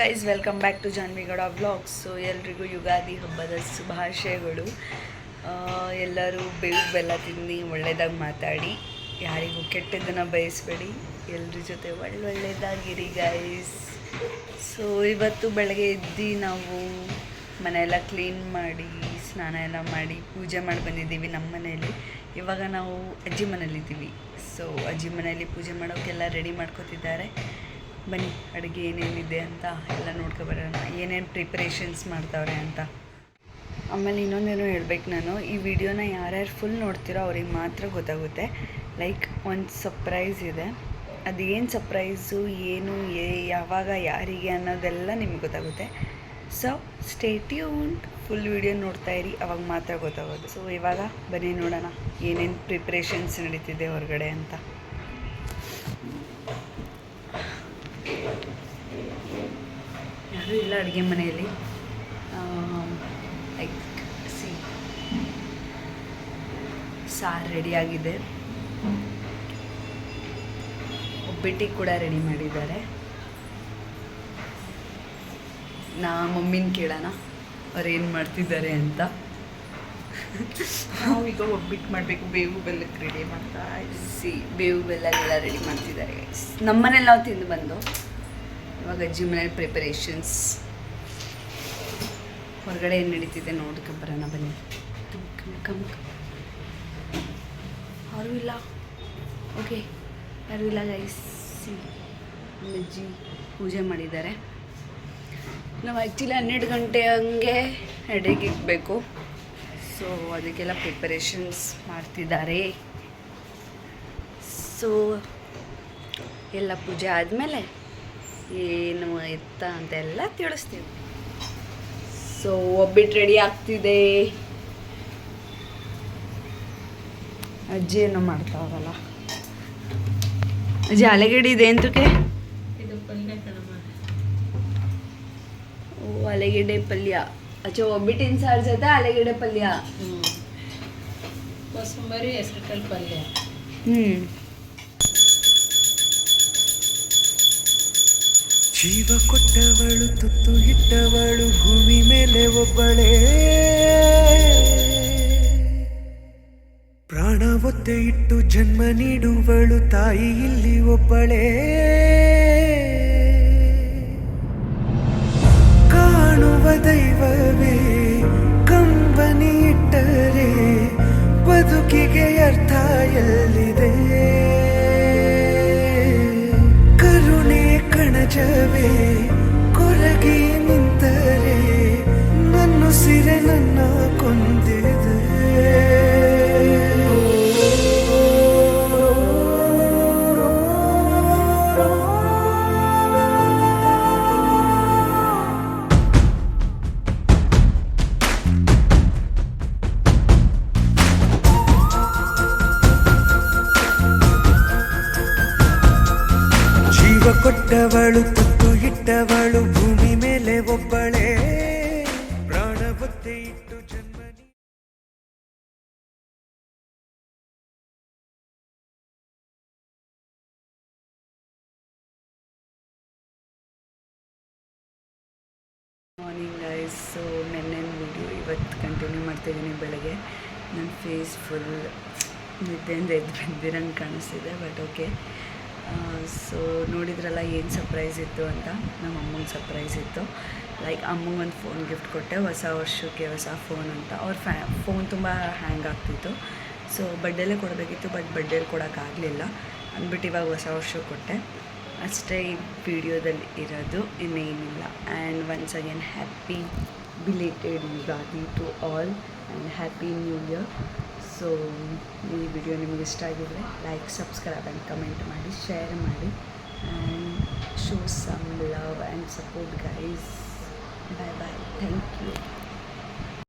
Guys, welcome back to ಜಾನ್ವಿಗೌಡ vlogs. So ಎಲ್ರಿಗೂ ಯುಗಾದಿ ಹಬ್ಬದ ಶುಭಾಶಯಗಳು. ಎಲ್ಲರೂ ಬೇವು ಬೆಲ್ಲ ತಿಂದು ಒಳ್ಳೆಯದಾಗಿ ಮಾತಾಡಿ, ಯಾರಿಗೂ ಕೆಟ್ಟದ್ದನ್ನು ಬಯಸಬೇಡಿ, ಎಲ್ಲರ ಜೊತೆ ಒಳ್ಳೆಯದಾಗಿರಿ ಗೈಸ್. ಸೊ ಇವತ್ತು ಬೆಳಗ್ಗೆ ಎದ್ದು ನಾವು ಮನೆಯೆಲ್ಲ ಕ್ಲೀನ್ ಮಾಡಿ ಸ್ನಾನ ಎಲ್ಲ ಮಾಡಿ ಪೂಜೆ ಮಾಡಿ ಬಂದಿದ್ದೀವಿ ನಮ್ಮ ಮನೆಯಲ್ಲಿ. ಇವಾಗ ನಾವು ಅಜ್ಜಿ ಮನೇಲಿದ್ದೀವಿ. ಸೊ ಅಜ್ಜಿ ಮನೆಯಲ್ಲಿ ಪೂಜೆ ಮಾಡೋಕ್ಕೆಲ್ಲ ರೆಡಿ ಮಾಡ್ಕೋತಿದ್ದಾರೆ. ಬನ್ನಿ ಅಡುಗೆ ಏನೇನಿದೆ ಅಂತ ಎಲ್ಲ ನೋಡ್ಕೊಬರೋಣ, ಏನೇನು ಪ್ರಿಪ್ರೇಷನ್ಸ್ ಮಾಡ್ತಾವ್ರೆ ಅಂತ. ಆಮೇಲೆ ಇನ್ನೊಂದೇನೋ ಹೇಳ್ಬೇಕು, ನಾನು ಈ ವಿಡಿಯೋನ ಯಾರ್ಯಾರು ಫುಲ್ ನೋಡ್ತೀರೋ ಅವ್ರಿಗೆ ಮಾತ್ರ ಗೊತ್ತಾಗುತ್ತೆ. ಲೈಕ್ ಒಂದು ಸರ್ಪ್ರೈಸ್ ಇದೆ, ಅದೇನು ಸರ್ಪ್ರೈಸು, ಏನು ಯಾವಾಗ ಯಾರಿಗೆ ಅನ್ನೋದೆಲ್ಲ ನಿಮ್ಗೆ ಗೊತ್ತಾಗುತ್ತೆ. So stay tuned, full video ನೋಡ್ತಾ ಇರಿ, ಅವಾಗ ಮಾತ್ರ ಗೊತ್ತಾಗೋದು. ಸೊ ಇವಾಗ ಬನ್ನಿ ನೋಡೋಣ ಏನೇನು ಪ್ರಿಪ್ರೇಷನ್ಸ್ ನಡೀತಿದೆ ಹೊರಗಡೆ ಅಂತ. ಯಾರೂ ಇಲ್ಲ ಅಡುಗೆ ಮನೆಯಲ್ಲಿ. ಲೈಕ್ ಸಾರು ರೆಡಿಯಾಗಿದೆ, ಒಬ್ಬಟ್ಟಿಗೆ ಕೂಡ ರೆಡಿ ಮಾಡಿದ್ದಾರೆ. ಮಮ್ಮಿನ ಕೇಳೋಣ ಅವ್ರು ಏನು ಮಾಡ್ತಿದ್ದಾರೆ ಅಂತ. ನಾವೀಗ ಒಬ್ಬಿಟ್ಟು ಮಾಡಬೇಕು, ಬೇವು ಬೆಲ್ಲಕ್ಕೆ ರೆಡಿ ಮಾಡ್ತಾ ಬೇವು ಬೆಲ್ಲಗೆಲ್ಲ ರೆಡಿ ಮಾಡ್ತಿದ್ದಾರೆ. ನಮ್ಮನೇಲಿ ನಾವು ತಿಂದು ಬಂದು ಇವಾಗ ಅಜ್ಜಿ ಮನೇಲಿ ಪ್ರಿಪರೇಷನ್ಸ್. ಹೊರಗಡೆ ಏನು ನಡೀತಿದೆ ನೋಡ್ಕೊಂಬರೋಣ ಬನ್ನಿ. ಯಾರೂ ಇಲ್ಲ, ಓಕೆ, ಯಾರೂ ಇಲ್ಲ ಗೈಸ್. ಅಜ್ಜಿ ಪೂಜೆ ಮಾಡಿದ್ದಾರೆ. ನಾವು ಆ್ಯಕ್ಚುಲಿ 12 ಗಂಟೆ ಹಂಗೆ ಅಡುಗೆಗೆ ಇಕ್ಬೇಕು. ಸೊ ಅದಕ್ಕೆಲ್ಲ ಪ್ರಿಪರೇಷನ್ಸ್ ಮಾಡ್ತಿದ್ದಾರೆ. ಸೊ ಎಲ್ಲ ಪೂಜೆ ಆದಮೇಲೆ ಏನು ಎತ್ತ ಅಂತೆಲ್ಲ ತಿಳಿಸ್ತೀವಿ. ಸೊ ಒಬ್ಬಿಟ್ಟು ರೆಡಿ ಆಗ್ತಿದೆ. ಅಜ್ಜಿ ಏನೋ ಮಾಡ್ತಾವಲ್ಲ. ಅಜ್ಜಿ ಆಲೂಗಡ್ಡೆ ಇದೆ ಎಂತಕ್ಕೆ? ಇದು ಪಲ್ಯ ಕಣಮ್ಮ. ಓ, ಆಲೂಗಡ್ಡೆ ಪಲ್ಯ. ಅಚ್ಚ, ಒಬ್ಬಿಟ್ಟಿನ ಸಾರು ಜೊತೆ ಆಲೂಗಡ್ಡೆ ಪಲ್ಯ. ಕೋಸಂಬರಿ, ಹೆಸರುಕಾಳು ಪಲ್ಯ. ಜೀವ ಕೊಟ್ಟವಳು, ತುತ್ತು ಇಟ್ಟವಳು, ಭೂಮಿ ಮೇಲೆ ಒಬ್ಬಳೇ. ಪ್ರಾಣ ಒತ್ತೆ ಇಟ್ಟು ಜನ್ಮ ನೀಡುವಳು ತಾಯಿ ಇಲ್ಲಿ ಒಬ್ಬಳೇ. ಕಾಣುವ ದೈವವೇ ಕಂಬನಿ ಇಟ್ಟರೆ ಬದುಕಿಗೆ ಅರ್ಥ ಎಲ್ಲಿದೆ. ಕರುಣೆ ಕಣಜವೇ ಕೊರಗಿ ನಿಂತರೆ ನನ್ನುಸಿರೆ ನನ್ನ ಕೊಂದಿದೆ. ಕೊಟ್ಟವಳು, ತುತ್ತು ಇಟ್ಟವಳು, ಭೂಮಿ ಮೇಲೆ ಒಬ್ಬಳೇ. ಪ್ರಾಣ ಒತ್ತೆ ಇಟ್ಟು ಜನ್ಮ. Morning guys. ಸೊ ನೆನ್ನೆನ ವಿಡಿಯೋ ಇವತ್ತು ಕಂಟಿನ್ಯೂ ಮಾಡ್ತಾಯಿದ್ದೀನಿ. ಬೆಳಗ್ಗೆ ನನ್ನ ಫೇಸ್ ಫುಲ್ ನಿದ್ದೆಯಿಂದ ಎದ್ದು ಬಂದಿರಂಗೆ ಕಾಣಿಸ್ತಿದೆ, ಬಟ್ ಓಕೆ. ಸೊ ನೋಡಿದ್ರಲ್ಲ ಏನು ಸರ್ಪ್ರೈಸ್ ಇತ್ತು ಅಂತ. ನಮ್ಮ ಅಮ್ಮಂಗೆ ಸರ್ಪ್ರೈಸ್ ಇತ್ತು. ಲೈಕ್ ಅಮ್ಮಂಗೆ ಒಂದು ಫೋನ್ ಗಿಫ್ಟ್ ಕೊಟ್ಟೆ, ಹೊಸ ವರ್ಷಕ್ಕೆ ಹೊಸ ಫೋನ್ ಅಂತ. ಅವ್ರ ಫೋನ್ ತುಂಬ ಹ್ಯಾಂಗ್ ಆಗ್ತಿತ್ತು. ಸೊ ಬಡ್ಡೇಲೇ ಕೊಡಬೇಕಿತ್ತು, ಬಟ್ ಬಡ್ಡೇಲಿ ಕೊಡೋಕ್ಕಾಗಲಿಲ್ಲ ಅಂದ್ಬಿಟ್ಟು ಇವಾಗ ಹೊಸ ವರ್ಷಕ್ಕೆ ಕೊಟ್ಟೆ. ಅಷ್ಟೇ ಈ ವಿಡಿಯೋದಲ್ಲಿ ಇರೋದು, ಇನ್ನೇನಿಲ್ಲ. And once again happy belated Ugadi to all and happy new year. So ಈ ವಿಡಿಯೋ ನಿಮಗೆ ಇಷ್ಟ ಆಗಿದ್ರೆ ಲೈಕ್, ಸಬ್ಸ್ಕ್ರೈಬ್ ಆ್ಯಂಡ್ ಕಮೆಂಟ್ ಮಾಡಿ, ಶೇರ್ ಮಾಡಿ, and show some love and support guys. Bye bye, thank you.